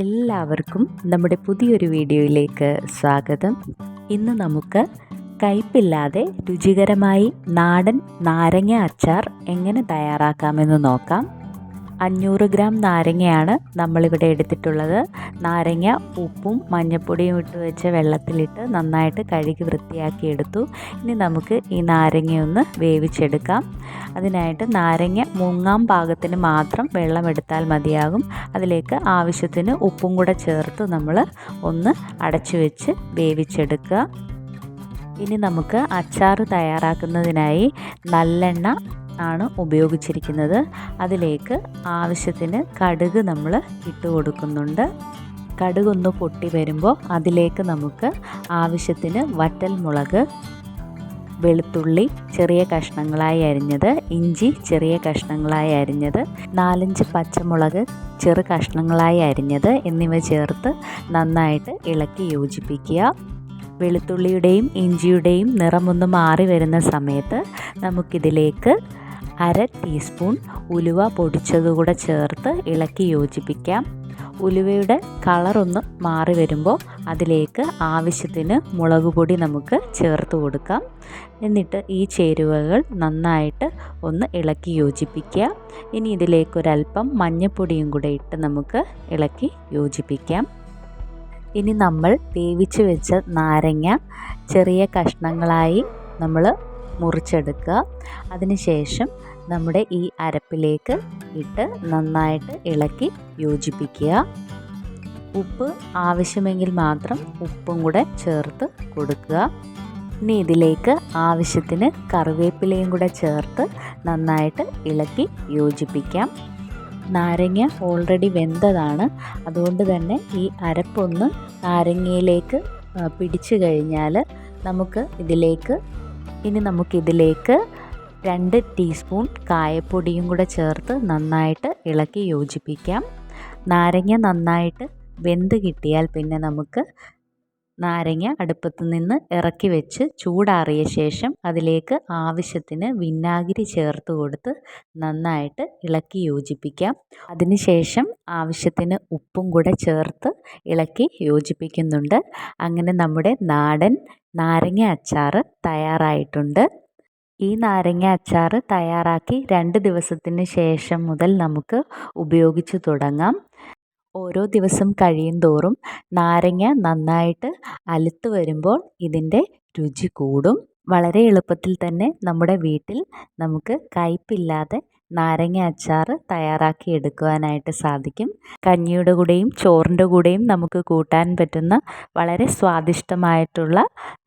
എല്ലാവർക്കും നമ്മുടെ പുതിയൊരു വീഡിയോയിലേക്ക് സ്വാഗതം. ഇന്ന് നമുക്ക് കയ്പില്ലാതെ രുചികരമായി നാടൻ നാരങ്ങ അച്ചാർ എങ്ങനെ തയ്യാറാക്കാമെന്ന് നോക്കാം. 500 ഗ്രാം നാരങ്ങയാണ് നമ്മളിവിടെ എടുത്തിട്ടുള്ളത്. നാരങ്ങ ഉപ്പും മഞ്ഞൾപ്പൊടിയും ഇട്ട് വെച്ച വെള്ളത്തിലിട്ട് നന്നായിട്ട് കഴുകി വൃത്തിയാക്കി എടുത്തു. ഇനി നമുക്ക് ഈ നാരങ്ങയൊന്ന് വേവിച്ചെടുക്കാം. അതിനായിട്ട് നാരങ്ങ മുങ്ങാൻ പാകത്തിന് മാത്രം വെള്ളം എടുത്താൽ മതിയാകും. അതിലേക്ക് ആവശ്യത്തിന് ഉപ്പും കൂടെ ചേർത്ത് നമ്മൾ ഒന്ന് അടച്ചു വെച്ച് വേവിച്ചെടുക്കുക. ഇനി നമുക്ക് അച്ചാർ തയ്യാറാക്കുന്നതിനായി നല്ലെണ്ണ ആണ് ഉപയോഗിച്ചിരിക്കുന്നത്. അതിലേക്ക് ആവശ്യത്തിന് കടുക് നമ്മൾ ഇട്ട് കൊടുക്കുന്നുണ്ട്. കടുകൊന്ന് പൊട്ടി വരുമ്പോൾ അതിലേക്ക് നമുക്ക് ആവശ്യത്തിന് വറ്റൽമുളക്, വെളുത്തുള്ളി ചെറിയ കഷ്ണങ്ങളായി അരിഞ്ഞത്, ഇഞ്ചി ചെറിയ കഷ്ണങ്ങളായി അരിഞ്ഞത്, 4-5 പച്ചമുളക് ചെറു കഷ്ണങ്ങളായി അരിഞ്ഞത് എന്നിവ ചേർത്ത് നന്നായിട്ട് ഇളക്കി യോജിപ്പിക്കുക. വെളുത്തുള്ളിയുടെയും ഇഞ്ചിയുടെയും നിറമൊന്ന് മാറി വരുന്ന സമയത്ത് നമുക്കിതിലേക്ക് 1/2 ടീസ്പൂൺ ഉലുവ പൊടിച്ചതുകൂടെ ചേർത്ത് ഇളക്കി യോജിപ്പിക്കാം. ഉലുവയുടെ കളറൊന്ന് മാറി വരുമ്പോൾ അതിലേക്ക് ആവശ്യത്തിന് മുളക് പൊടി നമുക്ക് ചേർത്ത് കൊടുക്കാം. എന്നിട്ട് ഈ ചേരുവകൾ നന്നായിട്ട് ഒന്ന് ഇളക്കി യോജിപ്പിക്കുക. ഇനി ഇതിലേക്കൊരൽപ്പം മഞ്ഞൾപ്പൊടിയും കൂടെ ഇട്ട് നമുക്ക് ഇളക്കി യോജിപ്പിക്കാം. ഇനി നമ്മൾ വേവിച്ച് വെച്ച നാരങ്ങ ചെറിയ കഷ്ണങ്ങളായി നമ്മൾ മുറിച്ചെടുക്കുക. അതിനുശേഷം നമ്മുടെ ഈ അരപ്പിലേക്ക് ഇട്ട് നന്നായിട്ട് ഇളക്കി യോജിപ്പിക്കുക. ഉപ്പ് ആവശ്യമെങ്കിൽ മാത്രം ഉപ്പും കൂടെ ചേർത്ത് കൊടുക്കുക. ഇനി ഇതിലേക്ക് ആവശ്യത്തിന് കറിവേപ്പിലയും കൂടെ ചേർത്ത് നന്നായിട്ട് ഇളക്കി യോജിപ്പിക്കാം. നാരങ്ങ ഓൾറെഡി വെന്തതാണ്. അതുകൊണ്ട് തന്നെ ഈ അരപ്പൊന്ന് നാരങ്ങയിലേക്ക് പിടിച്ചു കഴിഞ്ഞാൽ നമുക്കിതിലേക്ക് 2 ടീസ്പൂൺ കായപ്പൊടിയും കൂടെ ചേർത്ത് നന്നായിട്ട് ഇളക്കി യോജിപ്പിക്കാം. നാരങ്ങ നന്നായിട്ട് വെന്ത് കിട്ടിയാൽ പിന്നെ നമുക്ക് നാരങ്ങ അടുപ്പത്ത് നിന്ന് ഇറക്കി വെച്ച് ചൂടാറിയ ശേഷം അതിലേക്ക് ആവശ്യത്തിന് വിനാഗിരി ചേർത്ത് കൊടുത്ത് നന്നായിട്ട് ഇളക്കി യോജിപ്പിക്കാം. അതിനുശേഷം ആവശ്യത്തിന് ഉപ്പും കൂടെ ചേർത്ത് ഇളക്കി യോജിപ്പിക്കുന്നുണ്ട്. അങ്ങനെ നമ്മുടെ നാടൻ നാരങ്ങ അച്ചാർ തയ്യാറായിട്ടുണ്ട്. ഈ നാരങ്ങ അച്ചാർ തയ്യാറാക്കി 2 ദിവസത്തിന് ശേഷം മുതൽ നമുക്ക് ഉപയോഗിച്ച് തുടങ്ങാം. ഓരോ ദിവസം കഴിയുന്തോറും നാരങ്ങ നന്നായിട്ട് അലുത്ത് വരുമ്പോൾ ഇതിൻ്റെ രുചി കൂടും. വളരെ എളുപ്പത്തിൽ തന്നെ നമ്മുടെ വീട്ടിൽ നമുക്ക് കയ്പില്ലാതെ നാരങ്ങ അച്ചാർ തയ്യാറാക്കി എടുക്കുവാനായിട്ട് സാധിക്കും. കഞ്ഞിയുടെ കൂടെയും ചോറിൻ്റെ കൂടെയും നമുക്ക് കൂട്ടാൻ പറ്റുന്ന വളരെ സ്വാദിഷ്ടമായിട്ടുള്ള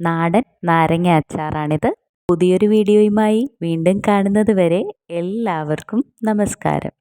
നാടൻ നാരങ്ങ അച്ചാറാണിത്. പുതിയൊരു വീഡിയോയുമായി വീണ്ടും കാണുന്നത് വരെ എല്ലാവർക്കും നമസ്കാരം.